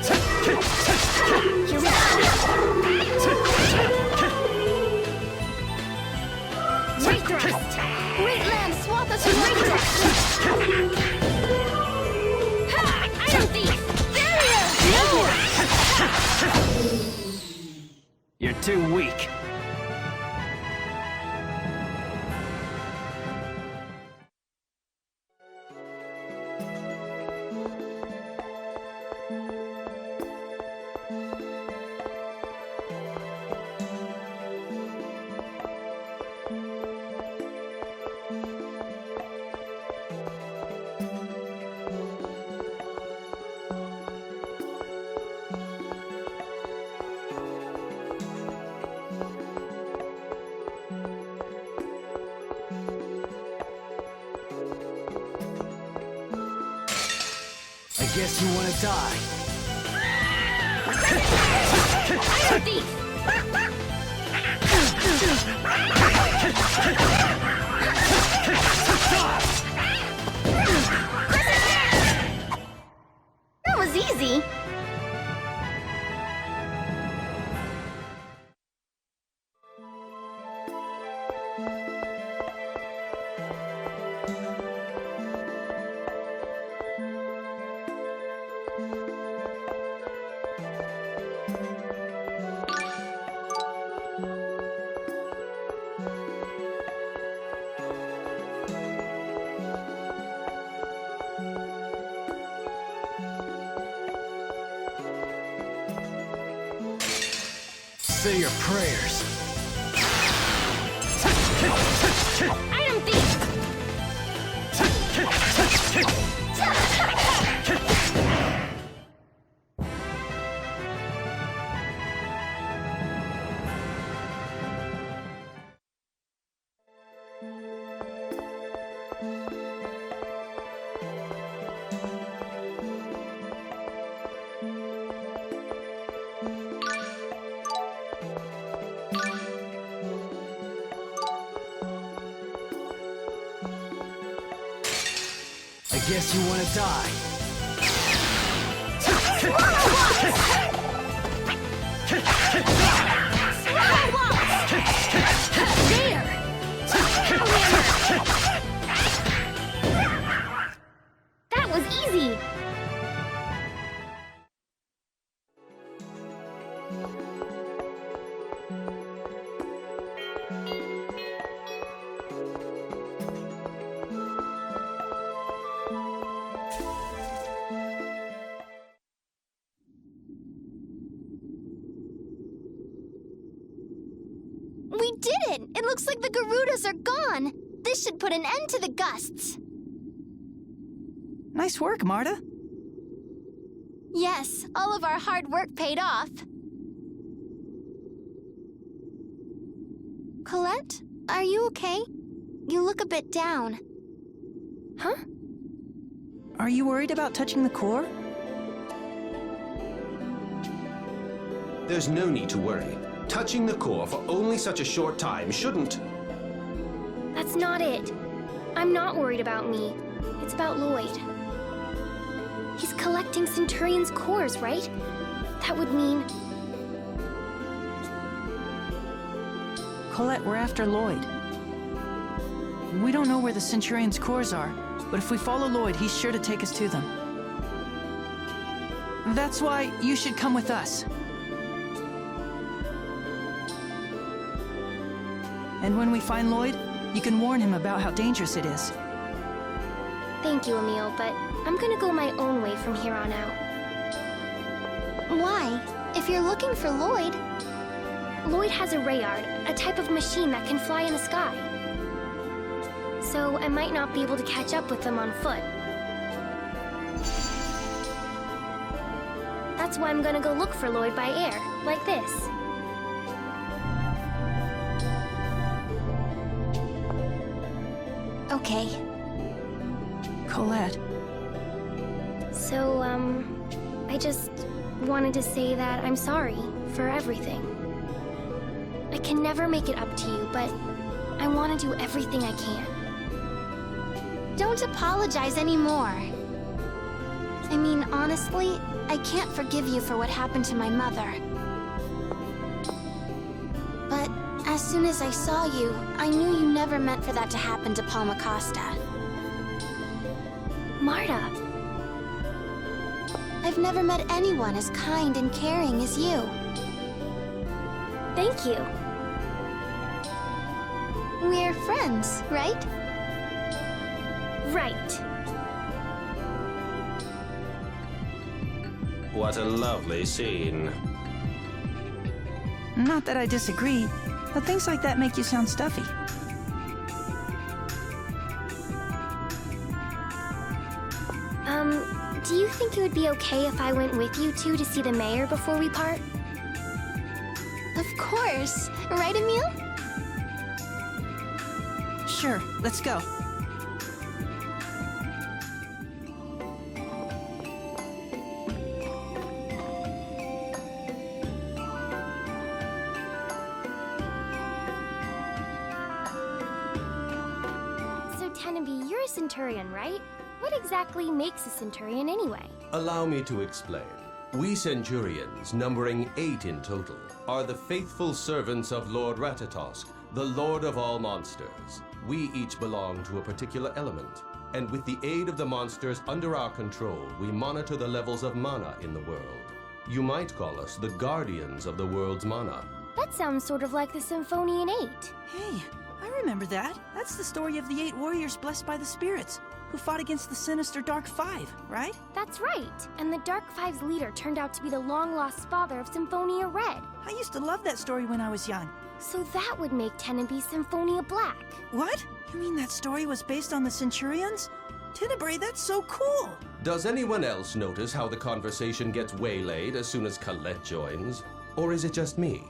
come! Here we go! Right thrust! Great land, swath us with right thrust! Ha! Iron thief! Barrier! You're too weak. I guess you wanna die. Iron thief! That was easy. Say your prayers. Iron thief! I guess you wanna die. There! That was easy! We did it! It looks like the Garudas are gone! This should put an end to the gusts! Nice work, Marta. Yes, all of our hard work paid off. Colette, are you okay? You look a bit down. Huh? Are you worried about touching the core? There's no need to worry. Touching the core for only such a short time shouldn't... That's not it. I'm not worried about me. It's about Lloyd. He's collecting Centurion's cores, right? That would mean... Colette, we're after Lloyd. We don't know where the Centurion's cores are, but if we follow Lloyd, he's sure to take us to them. That's why you should come with us. And when we find Lloyd, you can warn him about how dangerous it is. Thank you, Emil, but I'm gonna go my own way from here on out. Why? If you're looking for Lloyd... Lloyd has a Rayard, a type of machine that can fly in the sky. So I might not be able to catch up with them on foot. That's why I'm gonna go look for Lloyd by air, like this. Okay. Colette. So, I just wanted to say that I'm sorry for everything. I can never make it up to you, but I want to do everything I can. Don't apologize anymore. I mean, honestly, I can't forgive you for what happened to my mother. But as soon as I saw you, I knew you never meant for that to happen to Palmacosta. Marta. I've never met anyone as kind and caring as you. Thank you. We're friends, right? Right. What a lovely scene. Not that I disagree, but things like that make you sound stuffy. Do you think it would be okay if I went with you two to see the mayor before we part? Of course. Right, Emile? Sure, let's go. So, Tenenby, you're a Centurion, right? What exactly makes a Centurion anyway? Allow me to explain. We Centurions, numbering 8 in total, are the faithful servants of Lord Ratatosk, the Lord of all monsters. We each belong to a particular element, and with the aid of the monsters under our control, we monitor the levels of mana in the world. You might call us the guardians of the world's mana. That sounds sort of like the Symphonian 8. Hey, I remember that. That's the story of the 8 warriors blessed by the spirits, who fought against the sinister Dark Five, right? That's right. And the Dark Five's leader turned out to be the long-lost father of Symphonia Red. I used to love that story when I was young. So that would make Tenenby Symphonia Black. What? You mean that story was based on the Centurions? Tenebrae, that's so cool! Does anyone else notice how the conversation gets waylaid as soon as Colette joins? Or is it just me?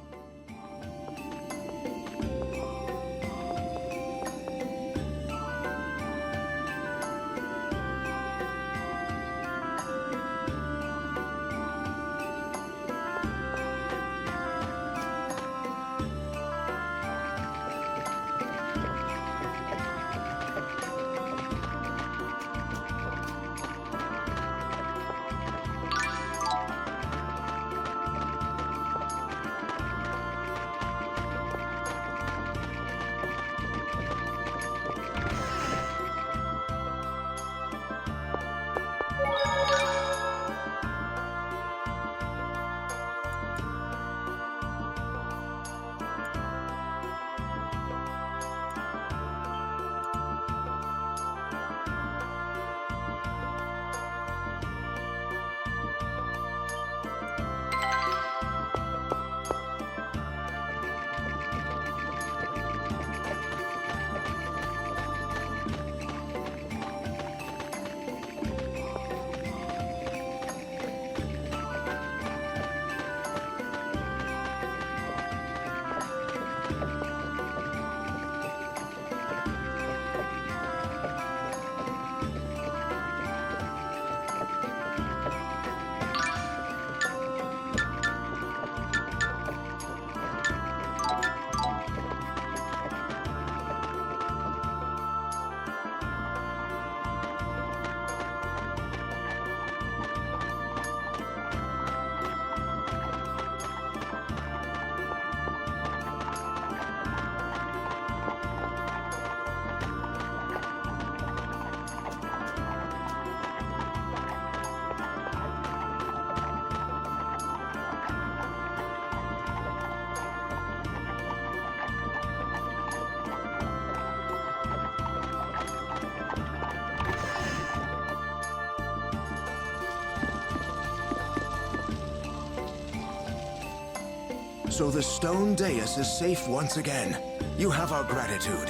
So the stone dais is safe once again. You have our gratitude.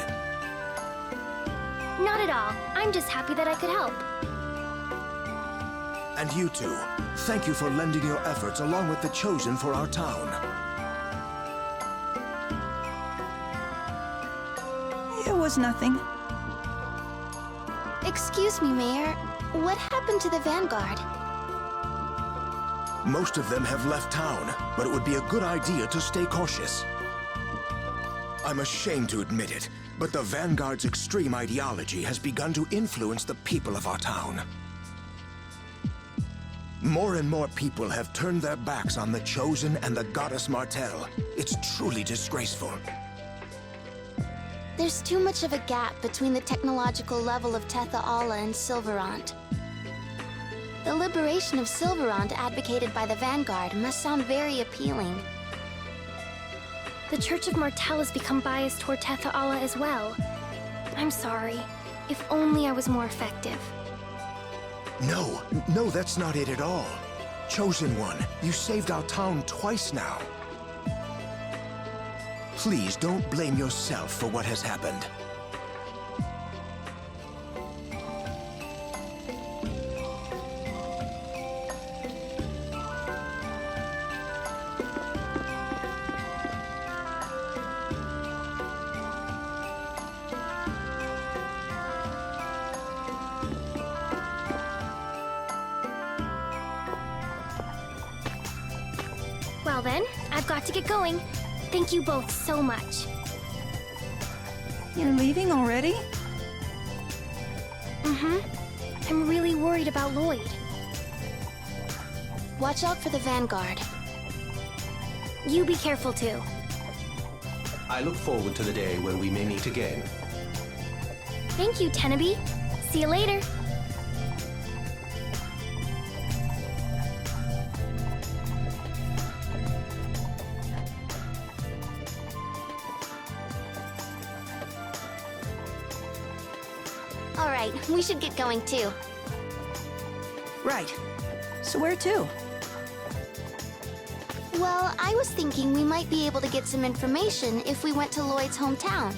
Not at all. I'm just happy that I could help. And you two, thank you for lending your efforts along with the Chosen for our town. It was nothing. Excuse me, Mayor. What happened to the Vanguard? Most of them have left town, but it would be a good idea to stay cautious. I'm ashamed to admit it, but the Vanguard's extreme ideology has begun to influence the people of our town. More and more people have turned their backs on the Chosen and the Goddess Martel. It's truly disgraceful. There's too much of a gap between the technological level of Tetha Alla and Silverant. The liberation of Silverant advocated by the Vanguard must sound very appealing. The Church of Martel has become biased toward Tetha Alla as well. I'm sorry. If only I was more effective. No, that's not it at all. Chosen One, you saved our town twice now. Please don't blame yourself for what has happened. Well then, I've got to get going. Thank you both so much. You're leaving already? I'm really worried about Lloyd. Watch out for the Vanguard. You be careful too. I look forward to the day when we may meet again. Thank you, Tenaby. See you later. All right, we should get going too. Right. So where to? Well, I was thinking we might be able to get some information if we went to Lloyd's hometown.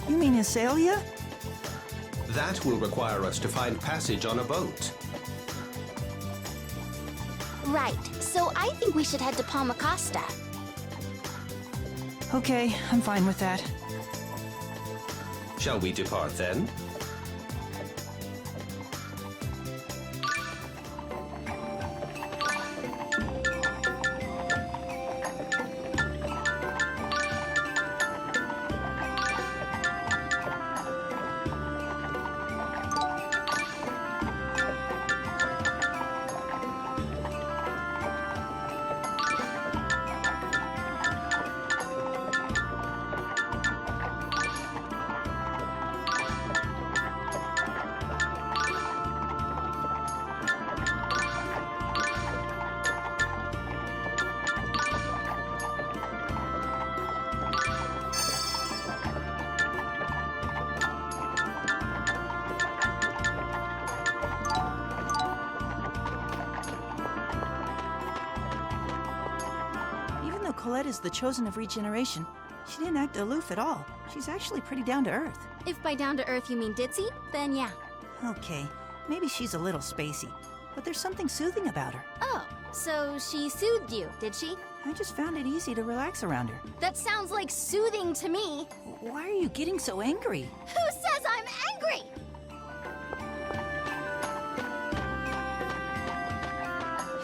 You mean Azalea? That will require us to find passage on a boat. Right, so I think we should head to Palmacosta. Okay, I'm fine with that. Shall we depart then? Colette is the Chosen of Regeneration. She didn't act aloof at all. She's actually pretty down to earth. If by down to earth you mean ditzy, then yeah. Okay, maybe she's a little spacey, but there's something soothing about her. Oh, so she soothed you, did she? I just found it easy to relax around her. That sounds like soothing to me. Why are you getting so angry? Who says I'm angry?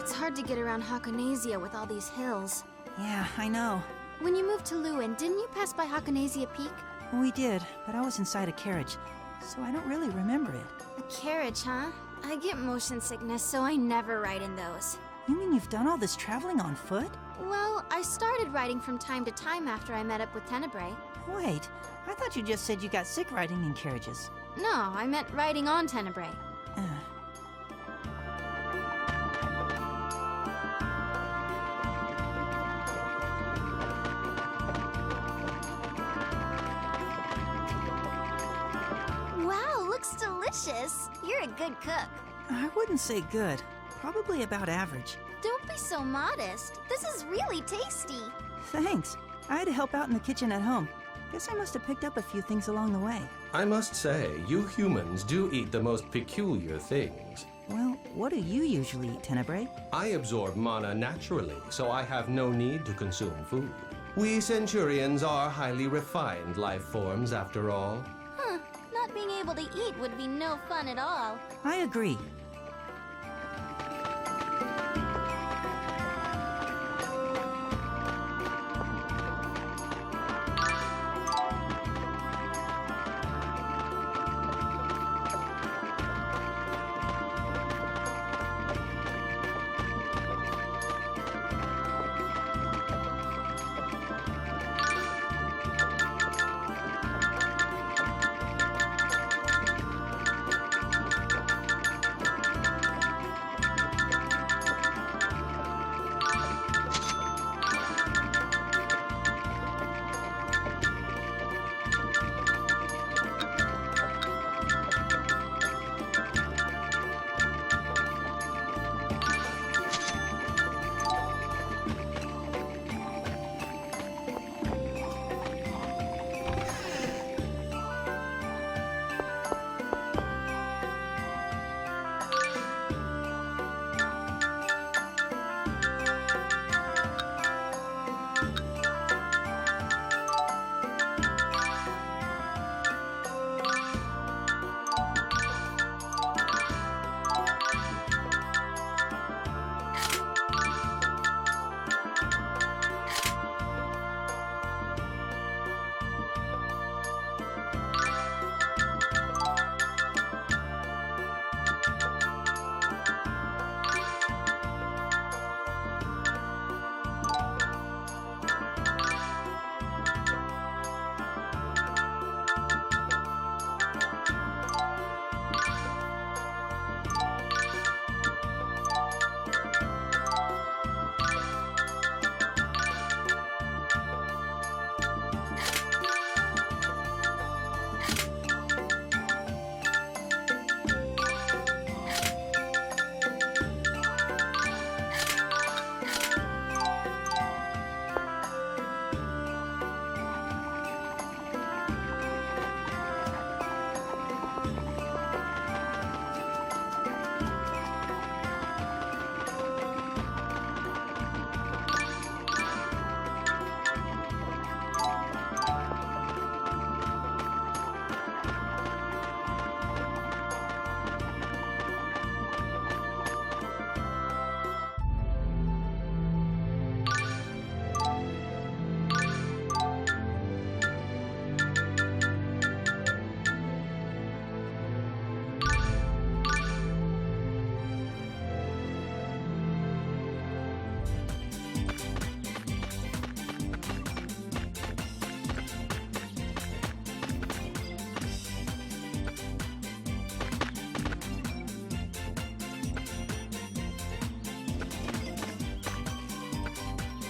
It's hard to get around Hakonasia with all these hills. Yeah, I know. When you moved to Lewin, didn't you pass by Hakonasia Peak? We did, but I was inside a carriage, so I don't really remember it. A carriage, huh? I get motion sickness, so I never ride in those. You mean you've done all this traveling on foot? Well, I started riding from time to time after I met up with Tenebrae. Wait, I thought you just said you got sick riding in carriages. No, I meant riding on Tenebrae. Wow, looks delicious. You're a good cook. I wouldn't say good. Probably about average. Don't be so modest. This is really tasty. Thanks. I had to help out in the kitchen at home. Guess I must have picked up a few things along the way. I must say, you humans do eat the most peculiar things. Well, what do you usually eat, Tenebrae? I absorb mana naturally, so I have no need to consume food. We Centurions are highly refined life forms, after all. Huh. Not being able to eat would be no fun at all. I agree.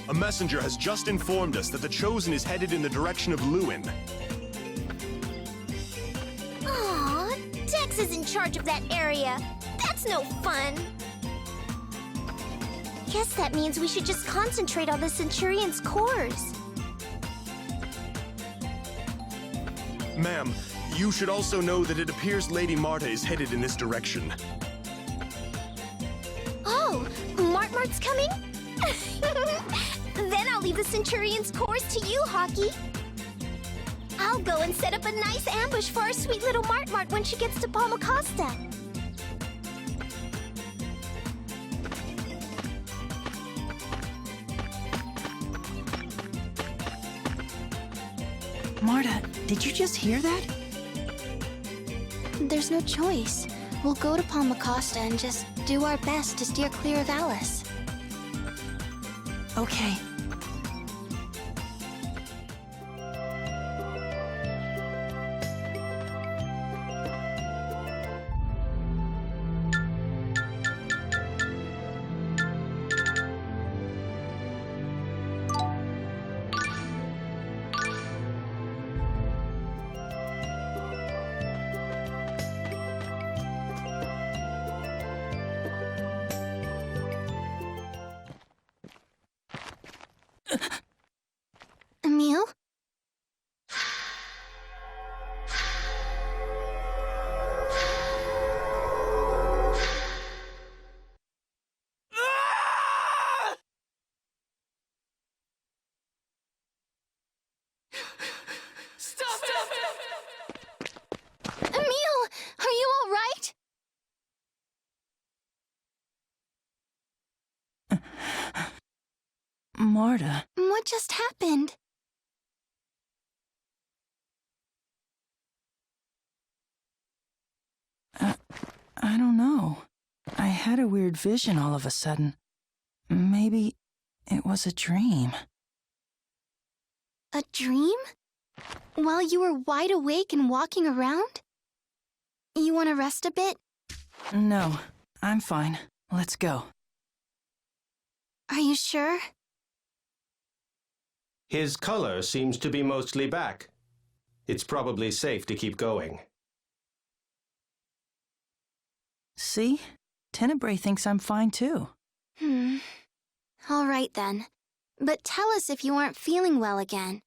A messenger has just informed us that the Chosen is headed in the direction of Lewin. Aw, Dex is in charge of that area. That's no fun. Guess that means we should just concentrate on the Centurion's cores. Ma'am, you should also know that it appears Lady Marta is headed in this direction. Oh, Mart's coming? Then I'll leave the Centurion's cores to you, Hockey. I'll go and set up a nice ambush for our sweet little Mart when she gets to Palmacosta. Marta, did you just hear that? There's no choice. We'll go to Palmacosta and just do our best to steer clear of Alice. Okay. Emil? Emil, are you all right? Marta. What just happened? I don't know. I had a weird vision all of a sudden. Maybe it was a dream. A dream? While you were wide awake and walking around? You want to rest a bit? No, I'm fine. Let's go. Are you sure? His color seems to be mostly back. It's probably safe to keep going. See? Tenebrae thinks I'm fine too. All right then. But tell us if you aren't feeling well again.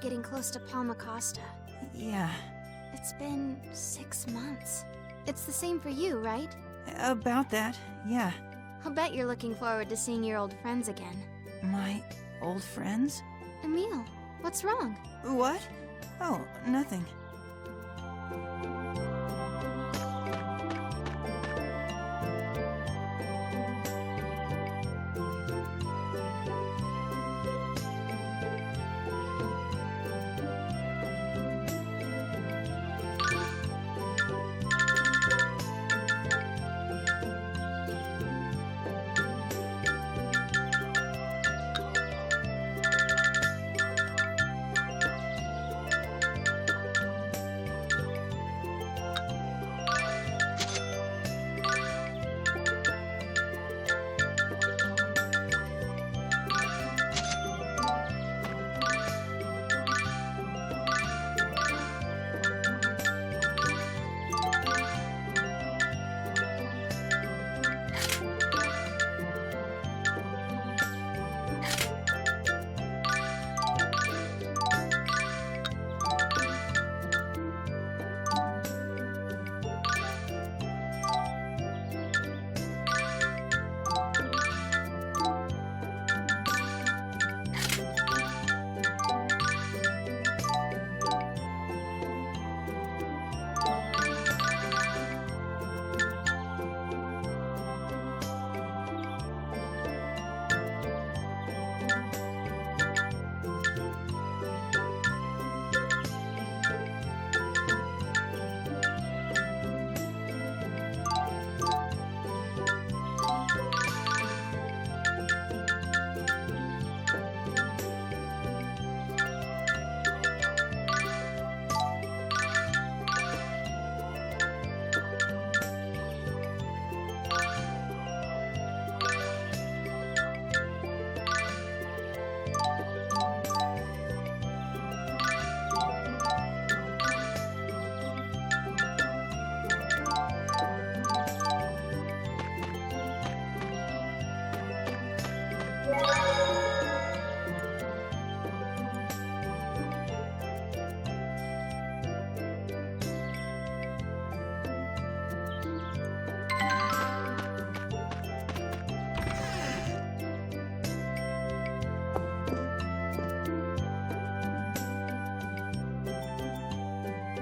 Getting close to Palmacosta. Yeah, It's been 6 months. It's the same for you, right? about that, yeah. I'll bet you're looking forward to seeing your old friends again. My old friends? Emil, what's wrong? What? Oh, nothing.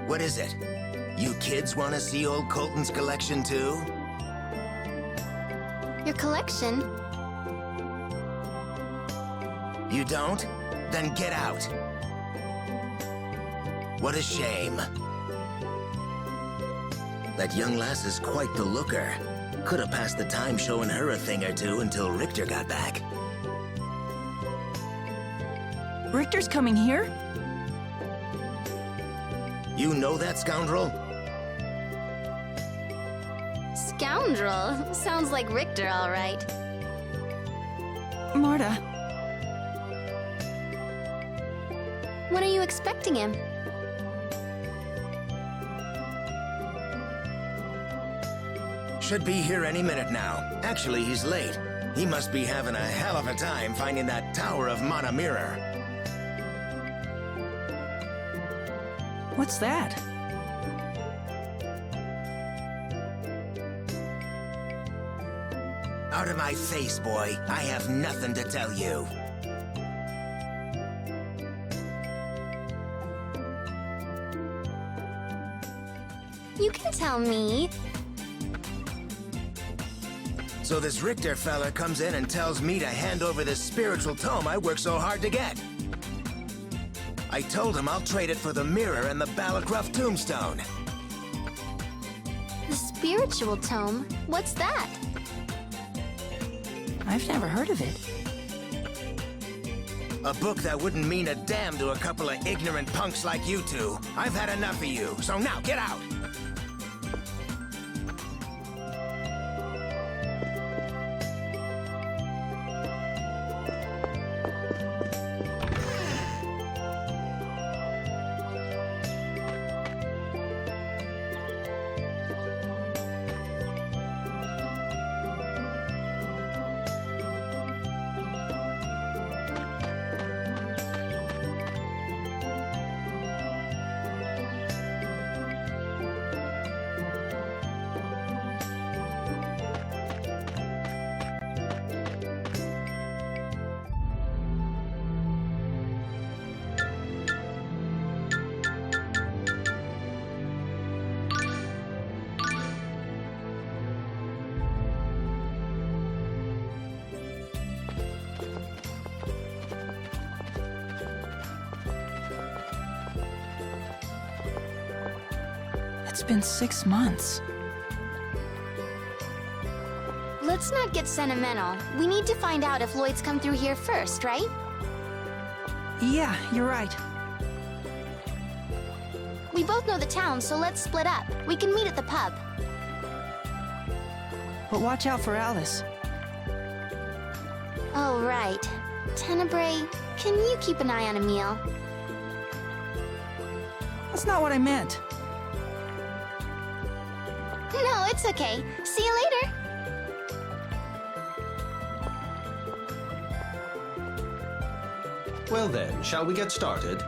What is it? You kids want to see old Colton's collection too? Your collection? You don't? Then get out. What a shame. That young lass is quite the looker. Could have passed the time showing her a thing or two until Richter got back. Richter's coming here? You know that scoundrel? Scoundrel? Sounds like Richter, all right. Marta, When are you expecting him? Should be here any minute now. Actually, he's late. He must be having a hell of a time finding that Tower of Mana Mirror. what's that? Out of my face, boy. I have nothing to tell you. You can tell me. So this Richter fella comes in and tells me to hand over this spiritual tome I worked so hard to get. I told him I'll trade it for the mirror and the Balakruff tombstone. The spiritual tome? What's that? I've never heard of it. A book that wouldn't mean a damn to a couple of ignorant punks like you two. I've had enough of you, so now get out! It's been 6 months. Let's not get sentimental. We need to find out if Lloyd's come through here first, right? Yeah, you're right. We both know the town, so let's split up. We can meet at the pub. But watch out for Alice. Oh, right. Tenebrae, can you keep an eye on Emil? That's not what I meant. No, it's okay. See you later. Well then, shall we get started?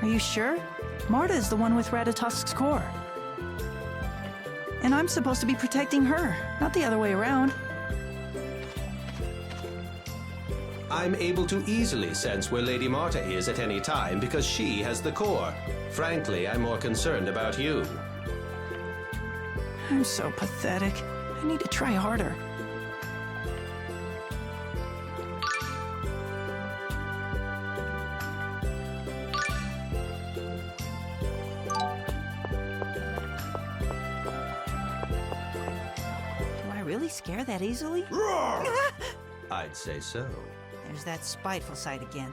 Are you sure? Marta is the one with Ratatosk's core. And I'm supposed to be protecting her, not the other way around. I'm able to easily sense where Lady Marta is at any time because she has the core. Frankly, I'm more concerned about you. I'm so pathetic. I need to try harder. Do I really scare that easily? I'd say so. There's that spiteful side again.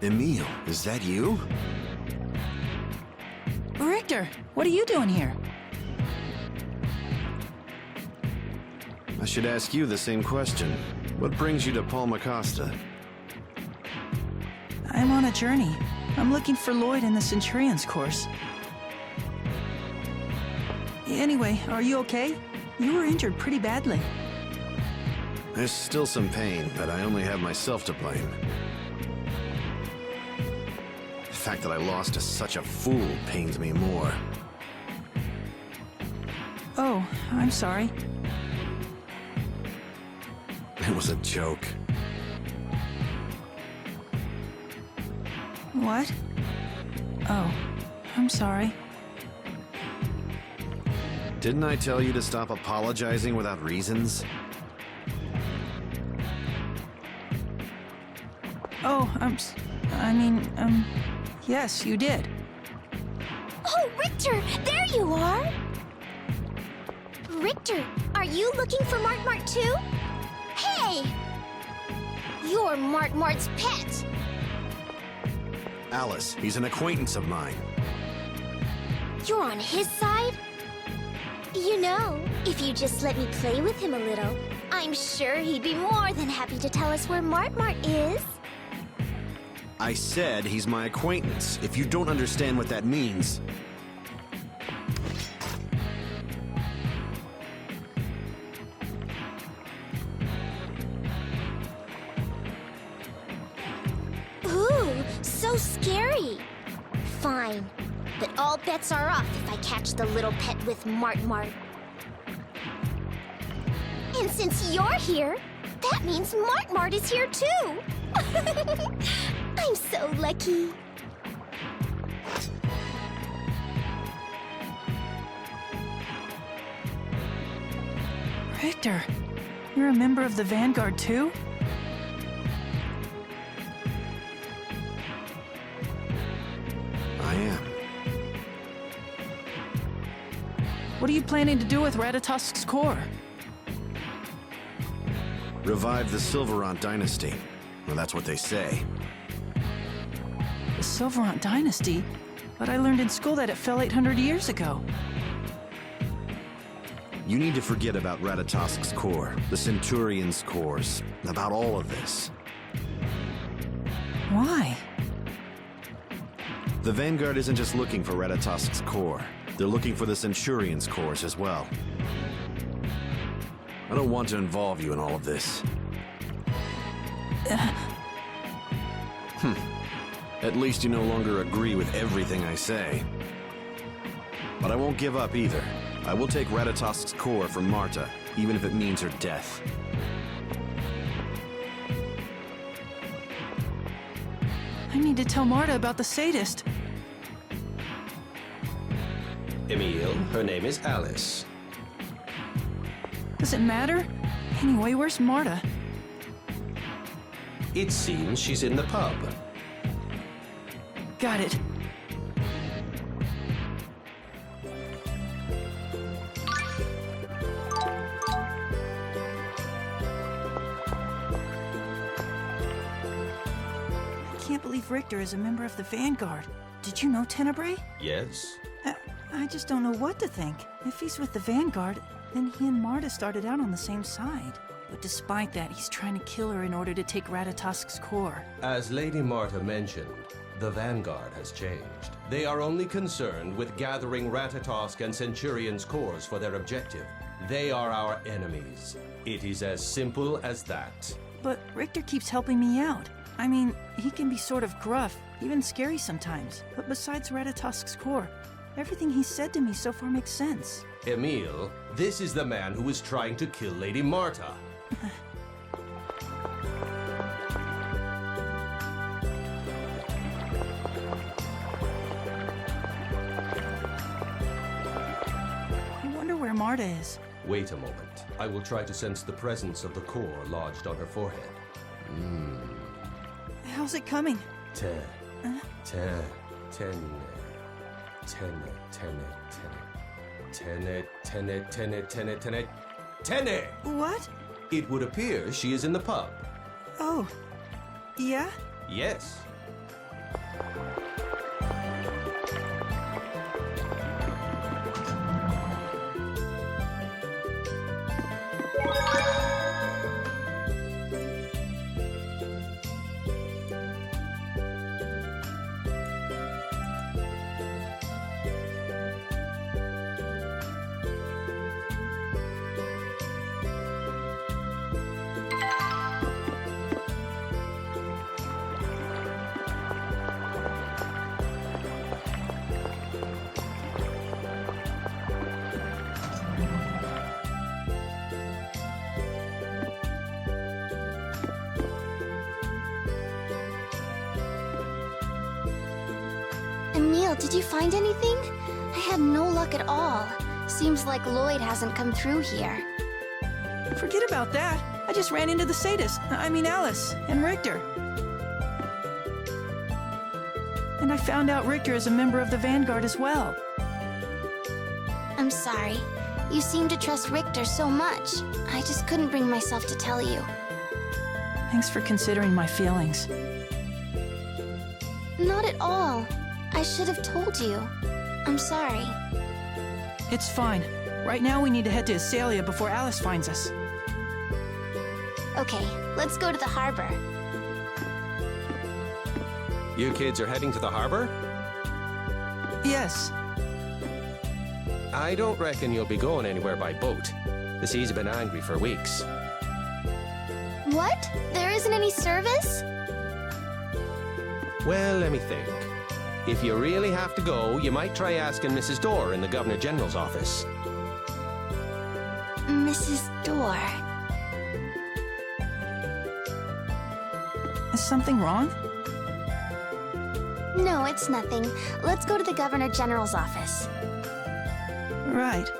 Emil, is that you? Richter, what are you doing here? I should ask you the same question. What brings you to Palmacosta? I'm on a journey. I'm looking for Lloyd in the Centurion's course. Anyway, are you okay? You were injured pretty badly. There's still some pain, but I only have myself to blame. The fact that I lost to such a fool pains me more. Oh, I'm sorry. It was a joke. What? Oh, I'm sorry. Didn't I tell you to stop apologizing without reasons? Oh, yes, you did. Oh, Richter, there you are! Richter, are you looking for Mart Mart too? Hey! You're Mart Mart's pet! Alice, he's an acquaintance of mine. You're on his side? You know, if you just let me play with him a little, I'm sure he'd be more than happy to tell us where Mart Mart is. I said he's my acquaintance. If you don't understand what that means... Ooh, so scary. Fine, but all bets are off if I catch the little pet with Mart Mart. And since you're here, that means Mart Mart is here too. I'm so lucky. Richter, you're a member of the Vanguard too? I am. What are you planning to do with Ratatosk's core? Revive the Silverant dynasty. Well, that's what they say. The Silverant dynasty? But I learned in school that it fell 800 years ago. You need to forget about Ratatosk's core, the Centurion's cores, about all of this. Why? The Vanguard isn't just looking for Ratatosk's core. They're looking for the Centurion's cores as well. I don't want to involve you in all of this. At least you no longer agree with everything I say. But I won't give up either. I will take Ratatosk's core from Marta, even if it means her death. I need to tell Marta about the sadist. Emil, her name is Alice. Does it matter? Anyway, where's Marta? It seems she's in the pub. Got it. I can't believe Richter is a member of the Vanguard. Did you know Tenebrae? Yes? I just don't know what to think. If he's with the Vanguard, then he and Marta started out on the same side. But despite that, he's trying to kill her in order to take Ratatosk's core. As Lady Marta mentioned, the Vanguard has changed. They are only concerned with gathering Ratatosk and Centurion's cores for their objective. They are our enemies. It is as simple as that. But Richter keeps helping me out. I mean, he can be sort of gruff, even scary sometimes. But besides Ratatosk's core, everything he's said to me so far makes sense. Emil, this is the man who is trying to kill Lady Marta. I wonder where Marta is. Wait a moment. I will try to sense the presence of the core lodged on her forehead. How's it coming? Ten. What? It would appear she is in the pub. Oh, yeah? Yes. Emil, did you find anything? I had no luck at all. Seems like Lloyd hasn't come through here. Forget about that. I just ran into the sadists. I mean Alice and Richter. And I found out Richter is a member of the Vanguard as well. I'm sorry. You seem to trust Richter so much. I just couldn't bring myself to tell you. Thanks for considering my feelings. Not at all. I should have told you. I'm sorry. It's fine. Right now we need to head to Azalea before Alice finds us. Okay, let's go to the harbor. You kids are heading to the harbor? Yes. I don't reckon you'll be going anywhere by boat. The seas have been angry for weeks. What? There isn't any service? Well, let me think. If you really have to go, you might try asking Mrs. Dorr in the Governor General's office. Mrs. Dorr. Is something wrong? No, it's nothing. Let's go to the Governor General's office. Right.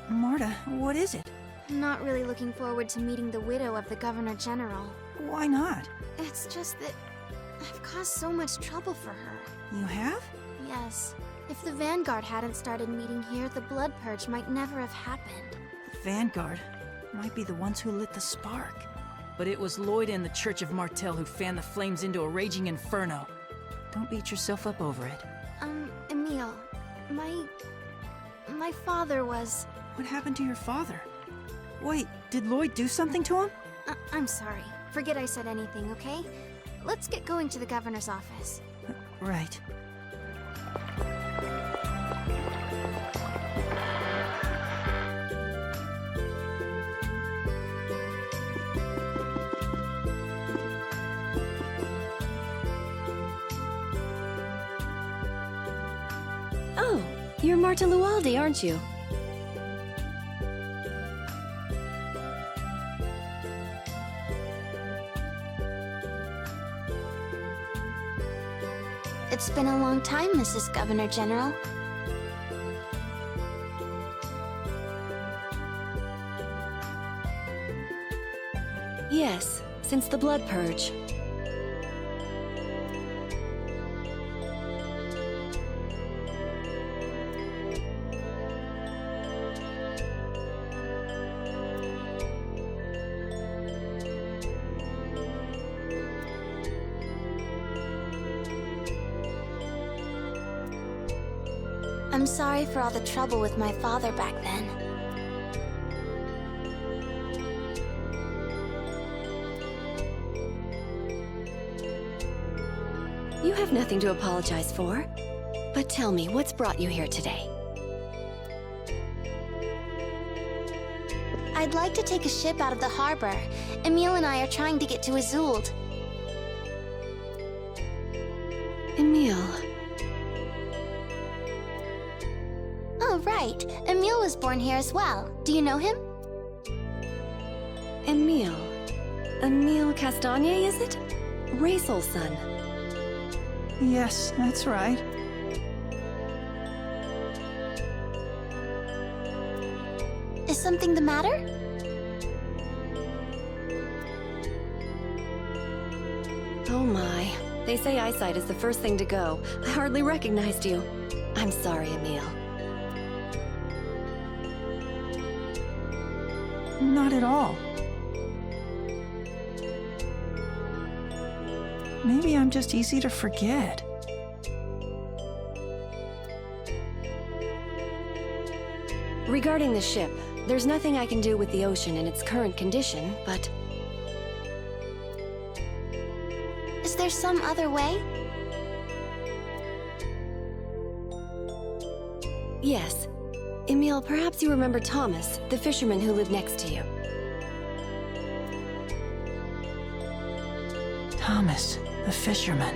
Marta, what is it? I'm not really looking forward to meeting the widow of the Governor General. Why not? It's just that I've caused so much trouble for her. You have? Yes. If the Vanguard hadn't started meeting here, the Blood Purge might never have happened. The Vanguard might be the ones who lit the spark. But it was Lloyd and the Church of Martel who fanned the flames into a raging inferno. Don't beat yourself up over it. Emil, my father was... What happened to your father? Wait, did Lloyd do something to him? I'm sorry. Forget I said anything, okay? Let's get going to the governor's office. Right. Oh, you're Marta Lualdi, aren't you? It's been a long time, Mrs. Governor General. Yes, since the Blood Purge. I'm sorry for all the trouble with my father back then. You have nothing to apologize for. But tell me, what's brought you here today? I'd like to take a ship out of the harbor. Emil and I are trying to get to Azult. Emil. Oh, right. Emil was born here as well. Do you know him? Emil. Emil Castagne, is it? Racel's son. Yes, that's right. Is something the matter? Oh my. They say eyesight is the first thing to go. I hardly recognized you. I'm sorry, Emil. Not at all. Maybe I'm just easy to forget. Regarding the ship, there's nothing I can do with the ocean in its current condition, but... Is there some other way? Yes. Emil, perhaps you remember Thomas, the fisherman who lived next to you. Thomas, the fisherman.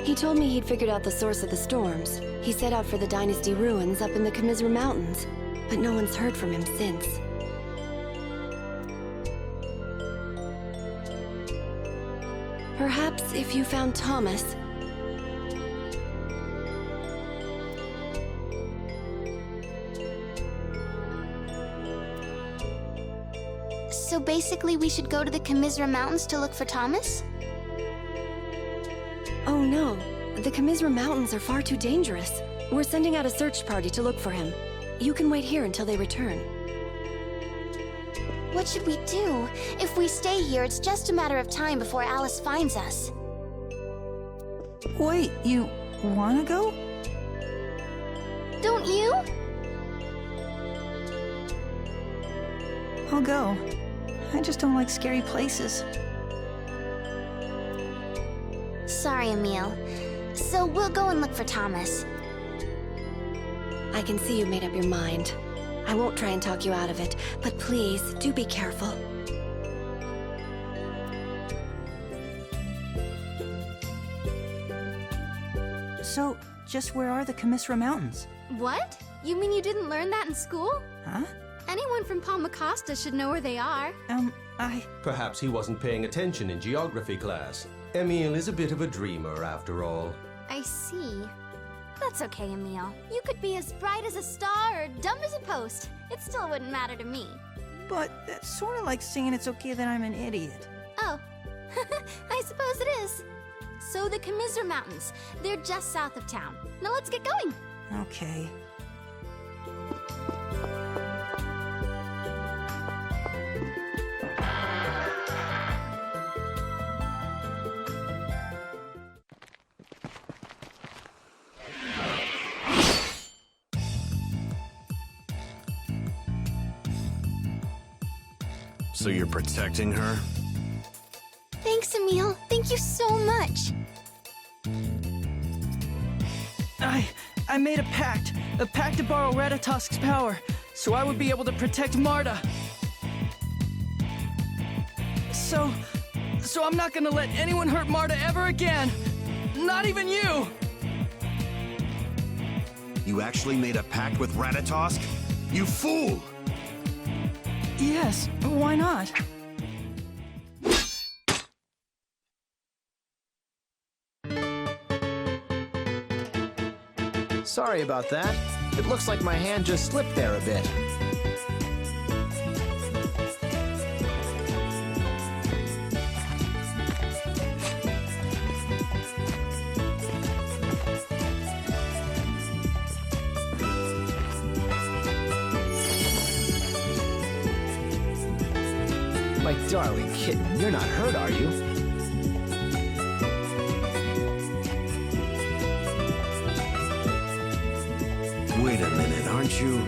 He told me he'd figured out the source of the storms. He set out for the Dynasty ruins up in the Commissar Mountains, but no one's heard from him since. Perhaps if you found Thomas... So basically we should go to the Commissar Mountains to look for Thomas? Oh no, the Commissar Mountains are far too dangerous. We're sending out a search party to look for him. You can wait here until they return. What should we do? If we stay here, it's just a matter of time before Alice finds us. Wait, you wanna go? Don't you? I'll go. I just don't like scary places. Sorry, Emil. So we'll go and look for Thomas. I can see you made up your mind. I won't try and talk you out of it, but please, do be careful. So, just where are the Commissar Mountains? What? You mean you didn't learn that in school? Huh? Anyone from Palmacosta should know where they are. Perhaps he wasn't paying attention in geography class. Emil is a bit of a dreamer, after all. I see. That's okay, Emil. You could be as bright as a star or dumb as a post. It still wouldn't matter to me. But that's sort of like saying it's okay that I'm an idiot. Oh, I suppose it is. So the Commissar Mountains. They're just south of town. Now let's get going. Okay. So you're protecting her? Thanks, Emil. Thank you so much. I made a pact to borrow Ratatosk's power, so I would be able to protect Marta. So I'm not gonna let anyone hurt Marta ever again. Not even you! You actually made a pact with Ratatosk? You fool! Yes, why not? Sorry about that. It looks like my hand just slipped there a bit. My darling kitten, you're not hurt, are you? Wait a minute, aren't you?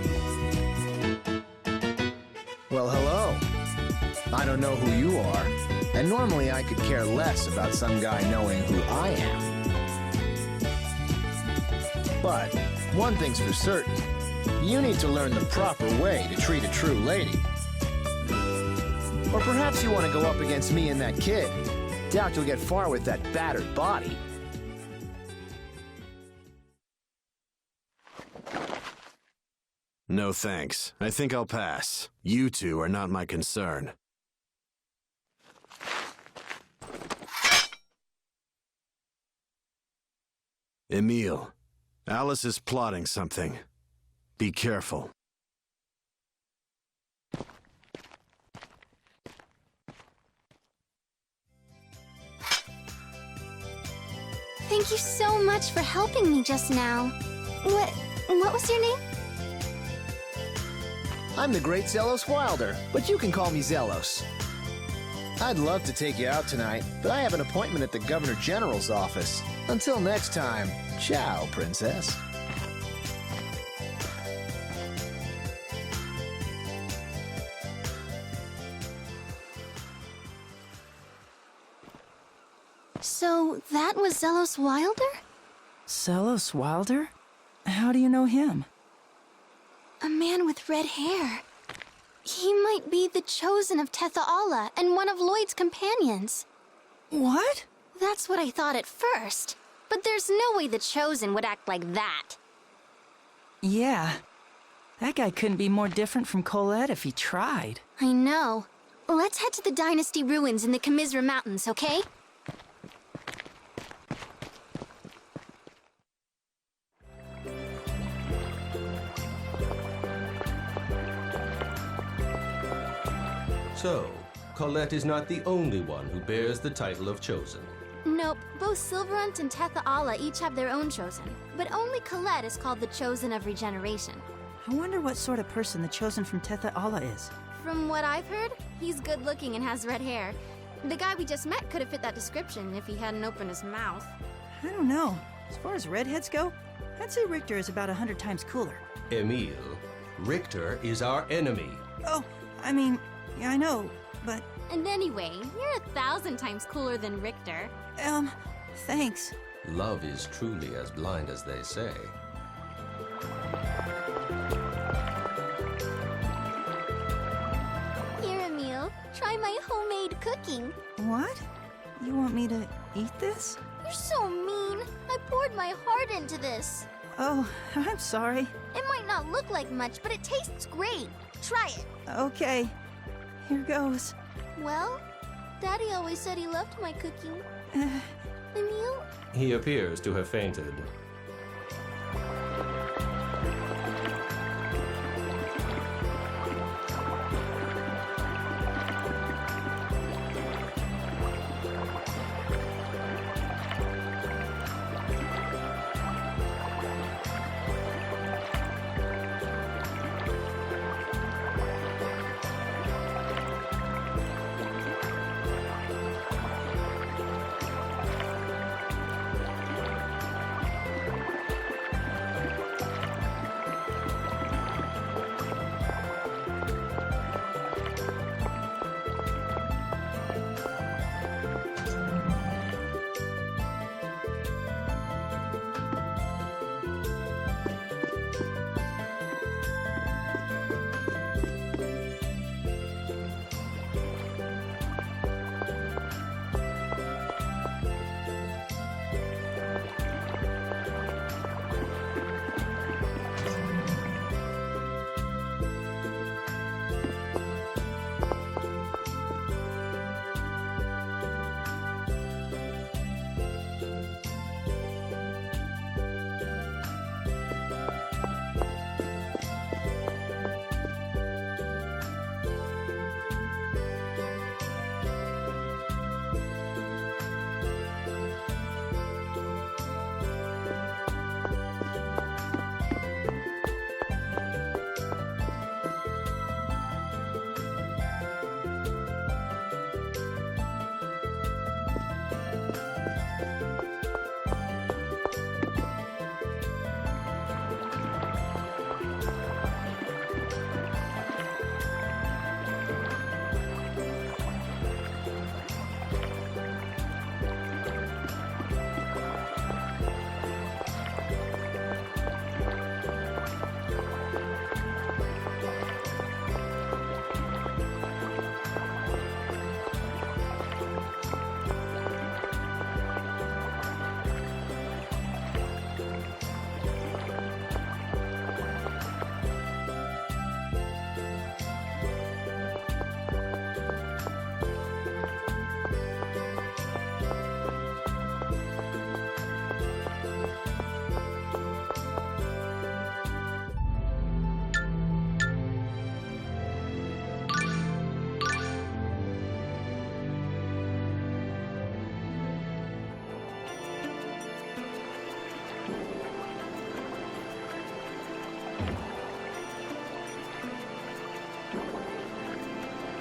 Well, hello. I don't know who you are, and normally I could care less about some guy knowing who I am. But one thing's for certain. You need to learn the proper way to treat a true lady. Or perhaps you want to go up against me and that kid. Doubt you'll get far with that battered body. No thanks. I think I'll pass. You two are not my concern. Emil, Alice is plotting something. Be careful. Thank you so much for helping me just now. What was your name? I'm the great Zelos Wilder, but you can call me Zelos. I'd love to take you out tonight, but I have an appointment at the Governor General's office. Until next time, ciao, Princess. So, that was Zelos Wilder? Zelos Wilder? How do you know him? A man with red hair. He might be the chosen of Tethaala and one of Lloyd's companions. What? That's what I thought at first. But there's no way the chosen would act like that. Yeah. That guy couldn't be more different from Colette if he tried. I know. Let's head to the Dynasty ruins in the Commisra Mountains, okay? So, Colette is not the only one who bears the title of Chosen. Nope, both Silverant and Tethaala each have their own chosen. But only Colette is called the Chosen of Regeneration. I wonder what sort of person the chosen from Tethaala is. From what I've heard, he's good looking and has red hair. The guy we just met could have fit that description if he hadn't opened his mouth. I don't know. As far as redheads go, I'd say Richter is about 100 times cooler. Emil, Richter is our enemy. Oh, I mean, yeah, I know, but... And anyway, you're 1,000 times cooler than Richter. Thanks. Love is truly as blind as they say. Here, Emil, try my homemade cooking. What? You want me to eat this? You're so mean. I poured my heart into this. Oh, I'm sorry. It might not look like much, but it tastes great. Try it. Okay. Here goes. Well, Daddy always said he loved my cooking. Emil? He appears to have fainted.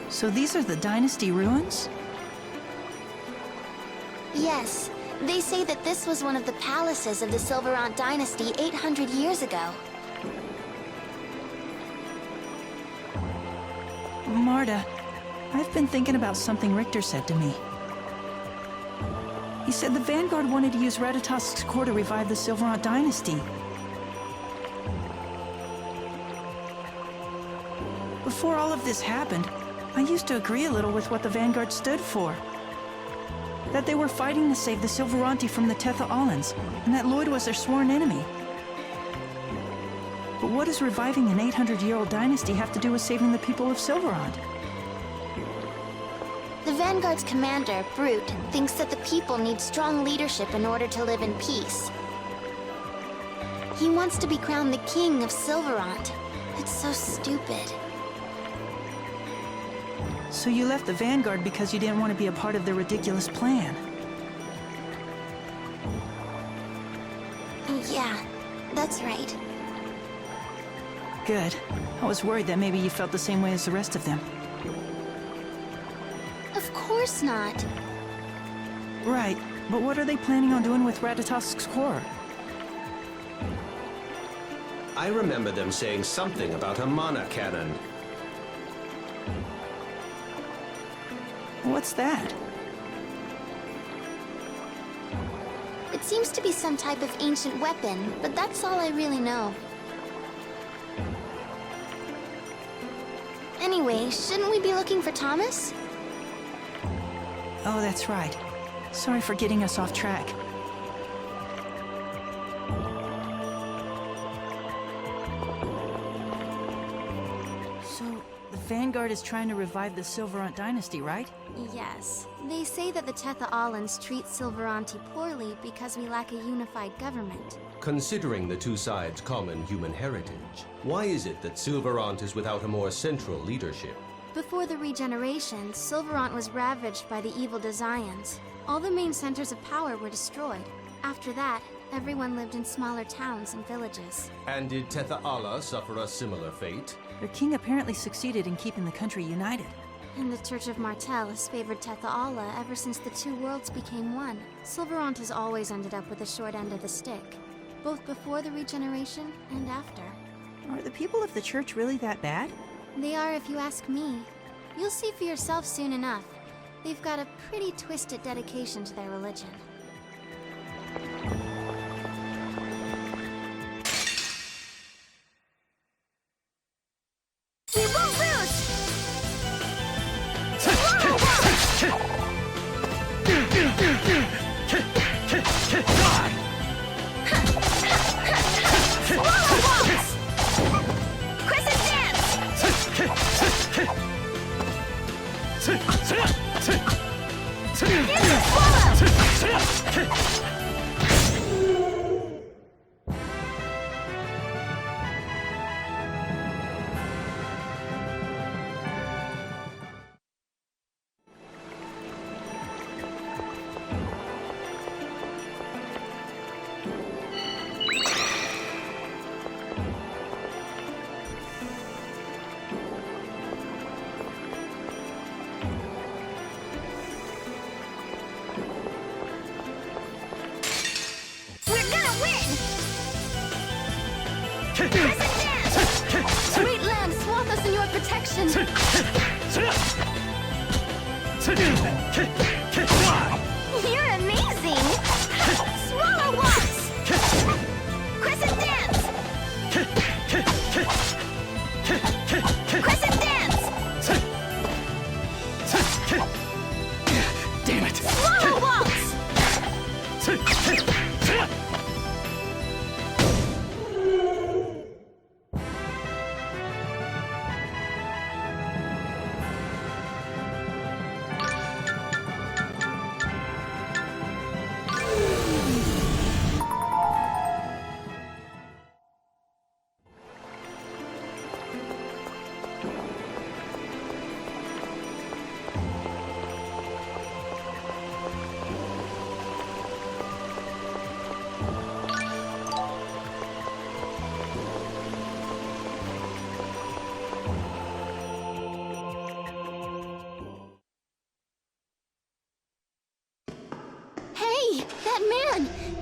So these are the Dynasty ruins? Yes, they say that this was one of the palaces of the Silverant dynasty 800 years ago. Marta, I've been thinking about something Richter said to me. He said the Vanguard wanted to use Ratatosk's core to revive the Silverant dynasty. Before all of this happened, I used to agree a little with what the Vanguard stood for. That they were fighting to save the Silveranti from the Tetha-Allans, and that Lloyd was their sworn enemy. But what does reviving an 800-year-old dynasty have to do with saving the people of Silverant? The Vanguard's commander, Brute, thinks that the people need strong leadership in order to live in peace. He wants to be crowned the king of Silverant. It's so stupid. So you left the Vanguard because you didn't want to be a part of their ridiculous plan? Yeah, that's right. Good. I was worried that maybe you felt the same way as the rest of them. Of course not. Right, but what are they planning on doing with Ratatosk's core? I remember them saying something about a mana cannon. What's that? It seems to be some type of ancient weapon, but that's all I really know. Anyway, shouldn't we be looking for Thomas? Oh, that's right. Sorry for getting us off track. So, the Vanguard is trying to revive the Silverant dynasty, right? Yes. They say that the Tetha-Allans treat Silveranti poorly because we lack a unified government. Considering the two sides' common human heritage, why is it that Silverant is without a more central leadership? Before the regeneration, Silverant was ravaged by the evil Desians. All the main centers of power were destroyed. After that, everyone lived in smaller towns and villages. And did Tetha-Alla suffer a similar fate? Their king apparently succeeded in keeping the country united. And the Church of Martel has favored Tetha-Alla ever since the two worlds became one. Silverant has always ended up with the short end of the stick, both before the regeneration and after. Are the people of the church really that bad? They are if you ask me. You'll see for yourself soon enough. They've got a pretty twisted dedication to their religion. We won't lose! Swallow waltz! Crescent dance! Ninja swallow! Sweet land, swathe us in your protection! You're amazing! Swallow waltz! Crescent dance! Crescent dance! Damn it! Swallow waltz!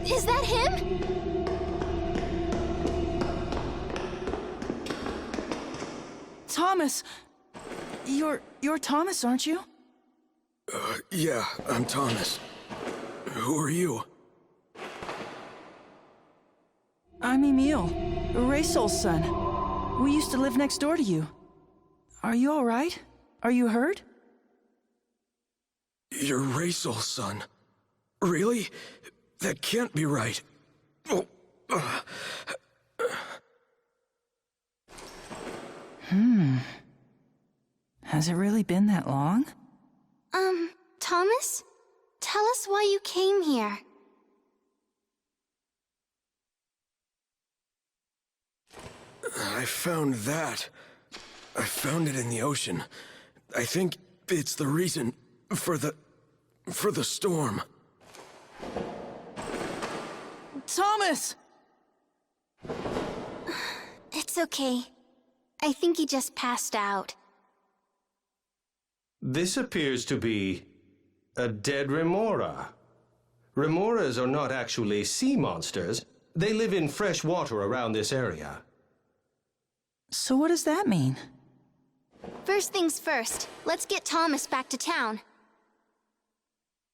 Is that him? Thomas! You're Thomas, aren't you? Yeah, I'm Thomas. Who are you? I'm Emil, Raysol's son. We used to live next door to you. Are you all right? Are you hurt? You're Raysol's son. Really? That can't be right. Oh. Has it really been that long? Thomas? Tell us why you came here. I found that. I found it in the ocean. I think it's the reason for the storm. Thomas! It's okay. I think he just passed out. This appears to be a dead remora. Remoras are not actually sea monsters. They live in fresh water around this area. So what does that mean? First things first, let's get Thomas back to town.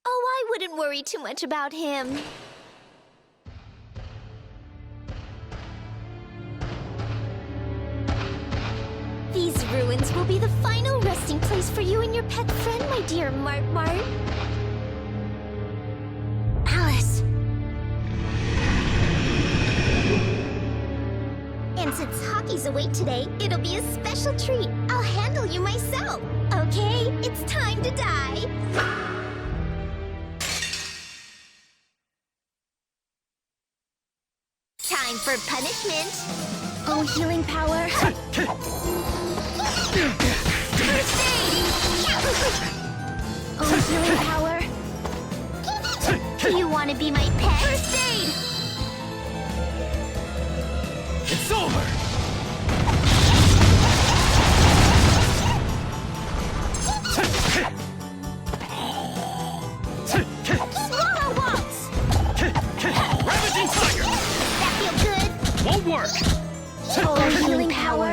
Oh, I wouldn't worry too much about him. These ruins will be the final resting place for you and your pet friend, my dear Mart. Alice. And since hockey's away today, it'll be a special treat. I'll handle you myself. Okay, it's time to die. Time for punishment. Oh, healing power. First aid. Oh, healing power. Do you want to be my pet? First aid. It's over! Swallow waltz. Ravaging Tiger! That feel good? Won't work! Oh, healing power.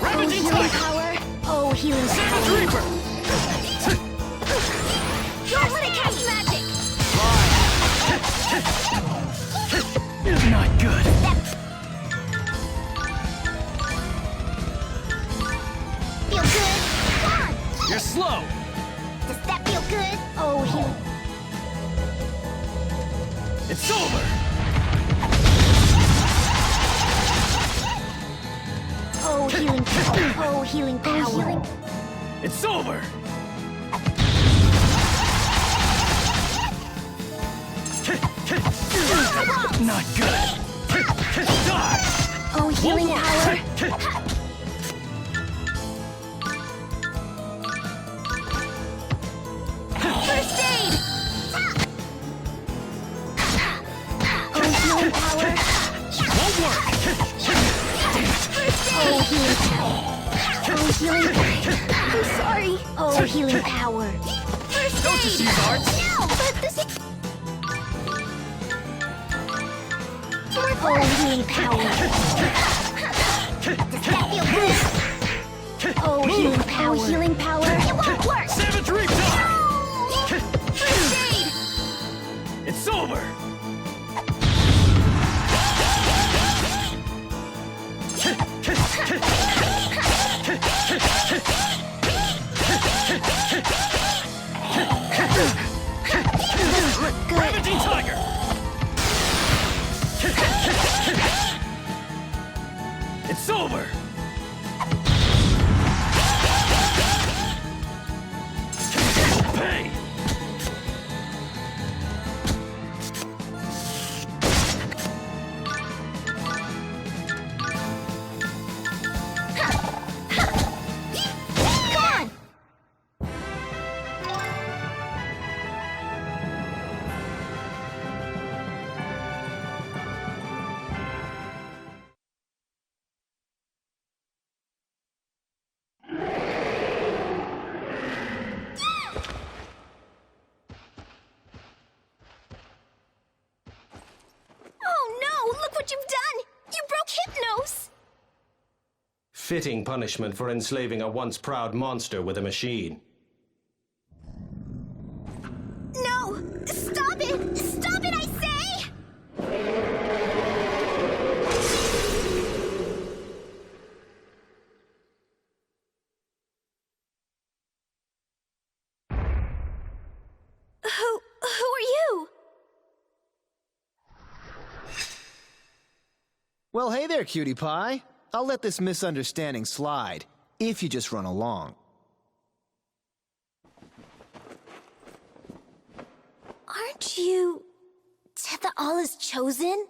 Ravaging Healing Tiger! power. Oh, healing Savage power. Reaper! Don't let it cast magic. Not good. Feel good? Come on. You're slow! Does that feel good? Oh, healing. It's over! Oh, healing power. Oh, healing power. It's over! Not good! Die! Oh, healing Won't power. work. First aid. Oh, healing power. Won't work! Oh, healing power. Oh, healing power. I'm sorry. Oh, healing power. First Don't just aid. use arts! No, but this is... Oh, healing power. Does that feel good? Oh, healing power. Oh, healing power. It won't work. Savage Reap die! First aid. It's over! Ravaging Tiger! It's over! Pay! Fitting punishment for enslaving a once proud monster with a machine. No! Stop it! Stop it, I say! Who are you? Well, hey there, cutie pie. I'll let this misunderstanding slide, if you just run along. Aren't you... Tethaala's chosen?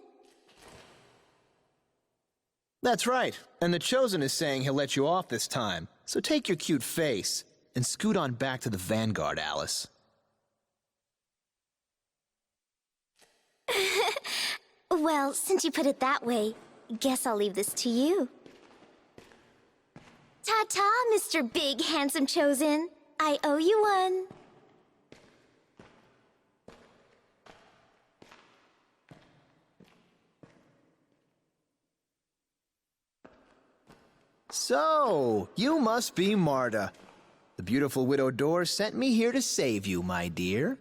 That's right, and the Chosen is saying he'll let you off this time. So take your cute face and scoot on back to the Vanguard, Alice. Well, since you put it that way, guess I'll leave this to you. Ta-ta, Mr. Big Handsome Chosen. I owe you one. So, you must be Marta. The beautiful Widow Door sent me here to save you, my dear.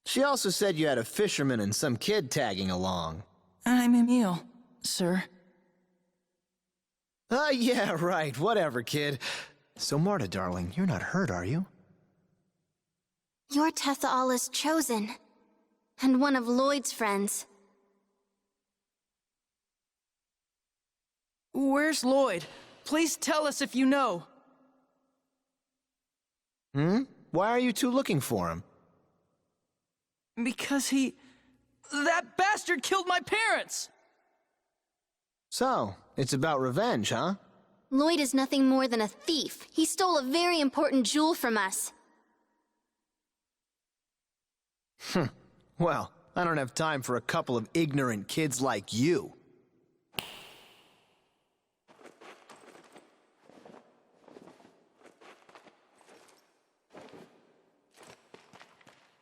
She also said you had a fisherman and some kid tagging along. I'm Emil, sir. Yeah, right. Whatever, kid. So, Marta, darling, you're not hurt, are you? You're Tethaala's chosen, and one of Lloyd's friends. Where's Lloyd? Please tell us if you know. Why are you two looking for him? Because that bastard killed my parents! So, it's about revenge, huh? Lloyd is nothing more than a thief. He stole a very important jewel from us. Well, I don't have time for a couple of ignorant kids like you.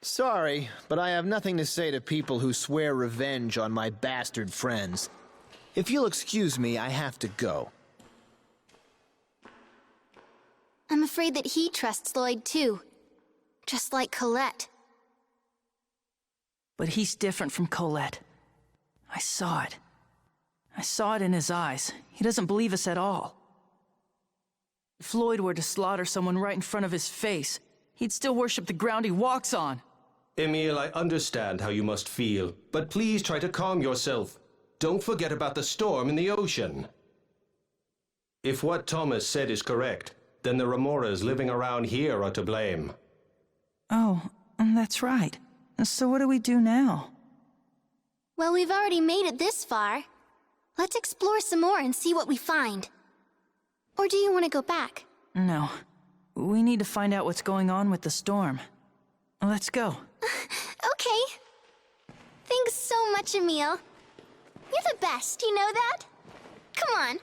Sorry, but I have nothing to say to people who swear revenge on my bastard friends. If you'll excuse me, I have to go. I'm afraid that he trusts Lloyd too. Just like Colette. But he's different from Colette. I saw it. I saw it in his eyes. He doesn't believe us at all. If Lloyd were to slaughter someone right in front of his face, he'd still worship the ground he walks on. Emil, I understand how you must feel, but please try to calm yourself. Don't forget about the storm in the ocean. If what Thomas said is correct, then the Remoras living around here are to blame. Oh, that's right. So what do we do now? Well, we've already made it this far. Let's explore some more and see what we find. Or do you want to go back? No. We need to find out what's going on with the storm. Let's go. Okay. Thanks so much, Emil. You're the best, you know that? Come on,